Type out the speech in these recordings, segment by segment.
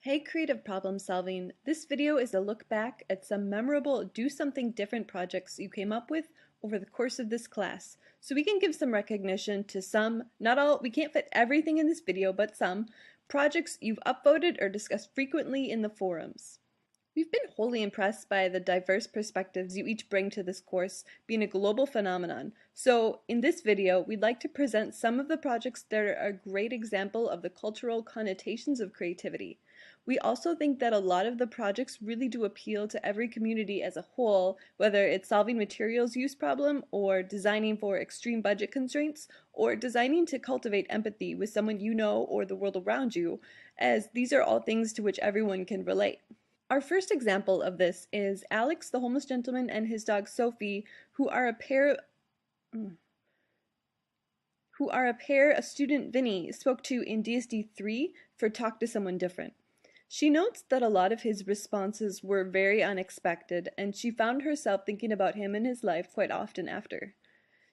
Hey creative problem solving, this video is a look back at some memorable do something different projects you came up with over the course of this class. So we can give some recognition to some, not all, we can't fit everything in this video, but some projects you've upvoted or discussed frequently in the forums. We've been wholly impressed by the diverse perspectives you each bring to this course being a global phenomenon. So in this video, we'd like to present some of the projects that are a great example of the cultural connotations of creativity. We also think that a lot of the projects really do appeal to every community as a whole, whether it's solving materials use problem or designing for extreme budget constraints or designing to cultivate empathy with someone you know or the world around you, as these are all things to which everyone can relate. Our first example of this is Alex, the homeless gentleman, and his dog Sophie, who are a pair a student Vinny spoke to in DSD 3 for Talk to Someone Different. She notes that a lot of his responses were very unexpected, and she found herself thinking about him and his life quite often after.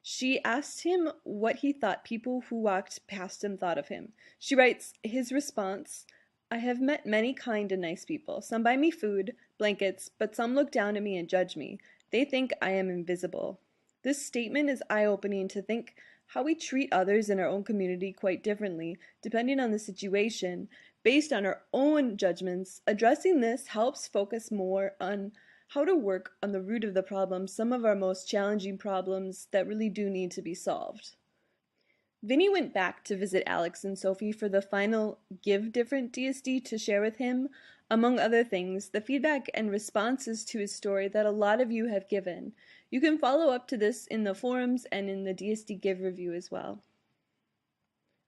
She asked him what he thought people who walked past him thought of him. She writes, his response, "I have met many kind and nice people. Some buy me food, blankets, but some look down at me and judge me. They think I am invisible." This statement is eye-opening to think how we treat others in our own community quite differently, depending on the situation, based on our own judgments. Addressing this helps focus more on how to work on the root of the problem, some of our most challenging problems that really do need to be solved. Vinny went back to visit Alex and Sophie for the final Give Different DSD to share with him, among other things, the feedback and responses to his story that a lot of you have given. You can follow up to this in the forums and in the DSD Give review as well.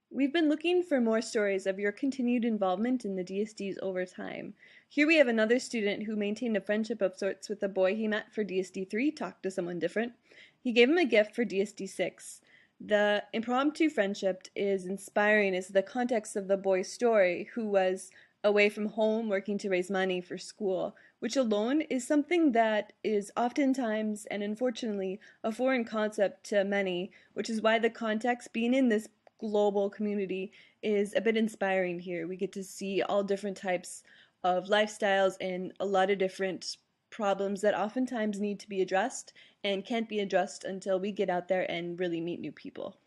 We've been looking for more stories of your continued involvement in the DSDs over time. Here we have another student who maintained a friendship of sorts with a boy he met for DSD 3, Talk to Someone Different. He gave him a gift for DSD 6. The impromptu friendship is inspiring as the context of the boy's story, who was away from home working to raise money for school, which alone is something that is oftentimes and unfortunately a foreign concept to many, which is why the context being in this global community is a bit inspiring here. We get to see all different types of lifestyles and a lot of different problems that oftentimes need to be addressed and can't be addressed until we get out there and really meet new people.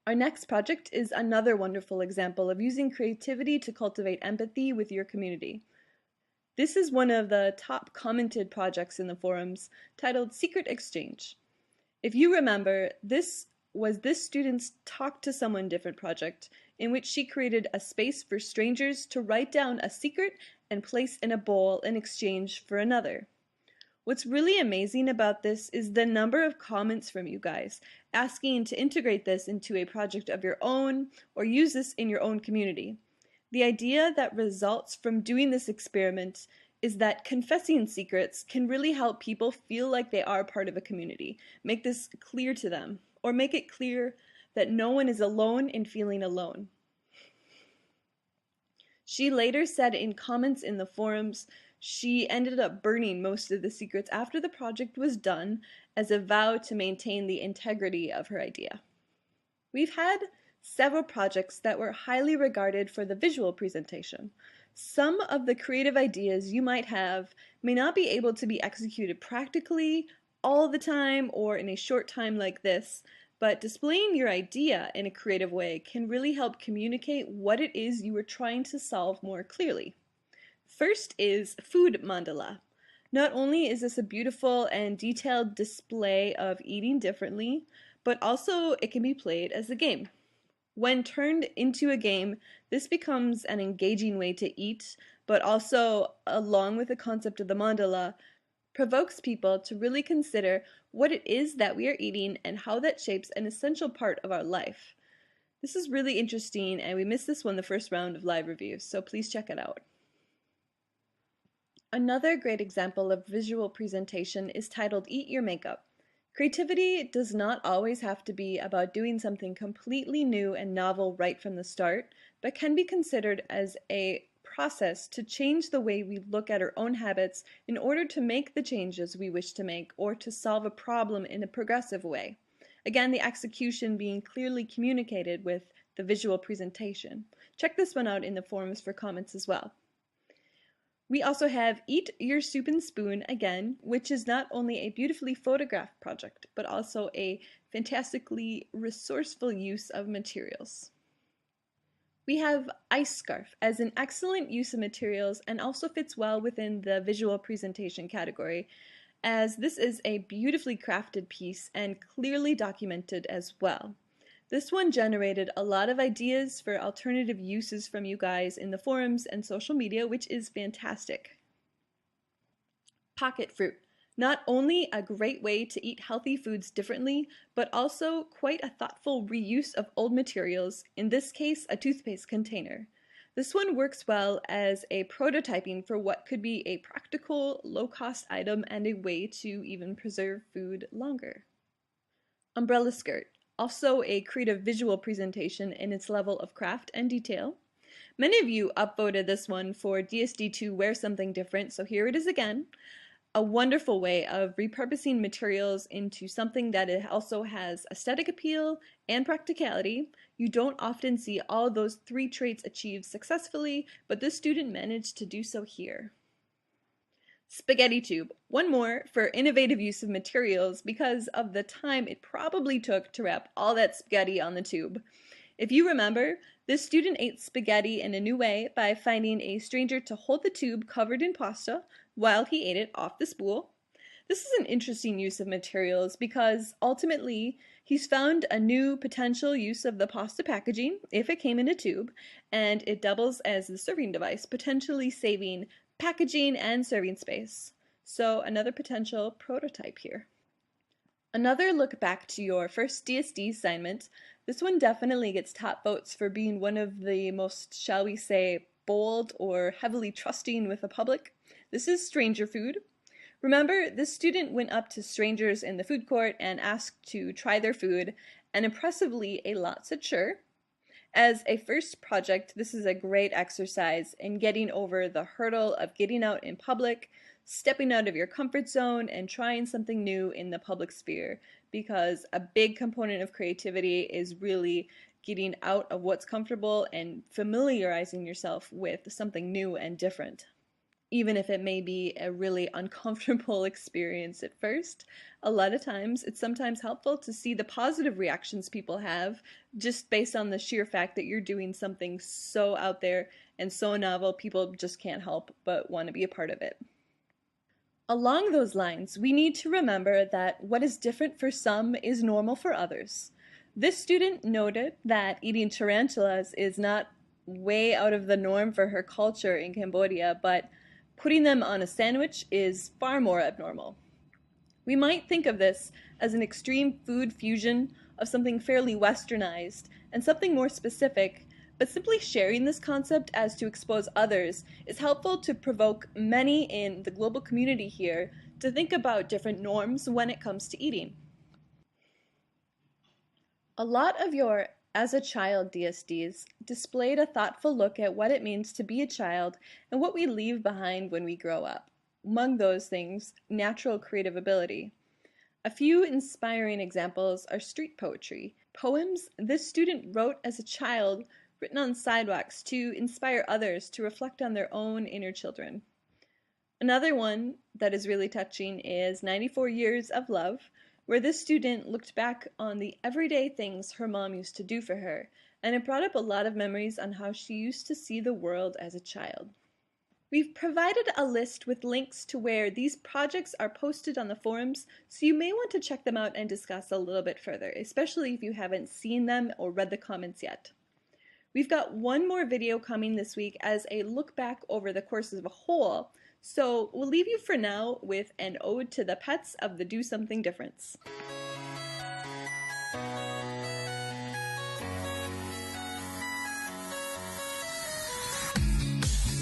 Our next project is another wonderful example of using creativity to cultivate empathy with your community. This is one of the top commented projects in the forums, titled Secret Exchange. If you remember, this was this student's Talk to Someone Different project, in which she created a space for strangers to write down a secret and place in a bowl in exchange for another. What's really amazing about this is the number of comments from you guys asking to integrate this into a project of your own or use this in your own community. The idea that results from doing this experiment is that confessing secrets can really help people feel like they are part of a community, make this clear to them, or make it clear that no one is alone in feeling alone. She later said in comments in the forums she ended up burning most of the secrets after the project was done as a vow to maintain the integrity of her idea. We've had several projects that were highly regarded for the visual presentation. Some of the creative ideas you might have may not be able to be executed practically all the time or in a short time like this, but displaying your idea in a creative way can really help communicate what it is you were trying to solve more clearly. First is Food Mandala. Not only is this a beautiful and detailed display of eating differently, but also it can be played as a game. When turned into a game, this becomes an engaging way to eat, but also, along with the concept of the mandala, provokes people to really consider what it is that we are eating and how that shapes an essential part of our life. This is really interesting, and we missed this one the first round of live reviews, so please check it out. Another great example of visual presentation is titled Eat Your Makeup. Creativity does not always have to be about doing something completely new and novel right from the start, but can be considered as a process to change the way we look at our own habits in order to make the changes we wish to make or to solve a problem in a progressive way. Again, the execution being clearly communicated with the visual presentation. Check this one out in the forums for comments as well. We also have Eat Your Soup and Spoon again, which is not only a beautifully photographed project, but also a fantastically resourceful use of materials. We have Ice Scarf as an excellent use of materials and also fits well within the visual presentation category, as this is a beautifully crafted piece and clearly documented as well. This one generated a lot of ideas for alternative uses from you guys in the forums and social media, which is fantastic. Pocket fruit. Not only a great way to eat healthy foods differently, but also quite a thoughtful reuse of old materials, in this case a toothpaste container. This one works well as a prototyping for what could be a practical, low-cost item and a way to even preserve food longer. Umbrella skirt. Also a creative visual presentation in its level of craft and detail. Many of you upvoted this one for DSD to wear something different, so here it is again. A wonderful way of repurposing materials into something that it also has aesthetic appeal and practicality. You don't often see all those three traits achieved successfully, but this student managed to do so here. Spaghetti tube. One more for innovative use of materials because of the time it probably took to wrap all that spaghetti on the tube. If you remember, this student ate spaghetti in a new way by finding a stranger to hold the tube covered in pasta while he ate it off the spool. This is an interesting use of materials because ultimately he's found a new potential use of the pasta packaging if it came in a tube, and it doubles as the serving device, potentially saving packaging and serving space. So another potential prototype here. Another look back to your first DSD assignment. This one definitely gets top votes for being one of the most, shall we say, bold or heavily trusting with the public. This is stranger food. Remember, this student went up to strangers in the food court and asked to try their food, and impressively a lot said sure. As a first project, this is a great exercise in getting over the hurdle of getting out in public, stepping out of your comfort zone, and trying something new in the public sphere, because a big component of creativity is really getting out of what's comfortable and familiarizing yourself with something new and different. Even if it may be a really uncomfortable experience at first, a lot of times it's sometimes helpful to see the positive reactions people have just based on the sheer fact that you're doing something so out there and so novel, people just can't help but want to be a part of it. Along those lines, we need to remember that what is different for some is normal for others. This student noted that eating tarantulas is not way out of the norm for her culture in Cambodia, but putting them on a sandwich is far more abnormal. We might think of this as an extreme food fusion of something fairly westernized and something more specific, but simply sharing this concept as to expose others is helpful to provoke many in the global community here to think about different norms when it comes to eating. A lot of your As a Child DSDs displayed a thoughtful look at what it means to be a child and what we leave behind when we grow up. Among those things, natural creative ability. A few inspiring examples are street poetry, poems this student wrote as a child, written on sidewalks to inspire others to reflect on their own inner children. Another one that is really touching is 94 Years of Love, where this student looked back on the everyday things her mom used to do for her, and it brought up a lot of memories on how she used to see the world as a child. We've provided a list with links to where these projects are posted on the forums, so you may want to check them out and discuss a little bit further, especially if you haven't seen them or read the comments yet. We've got one more video coming this week as a look back over the course as a whole, so we'll leave you for now with an ode to the pets of the Do Something Difference.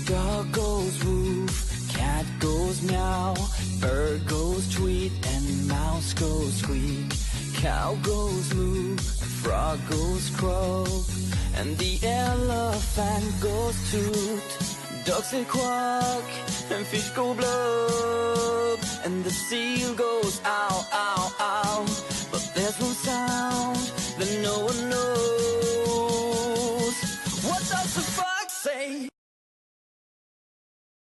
Dog goes woof, cat goes meow, bird goes tweet, and mouse goes squeak. Cow goes moo, frog goes croak, and the elephant goes toot. Ducks say quack, and fish go blub, and the seal goes ow, ow, ow.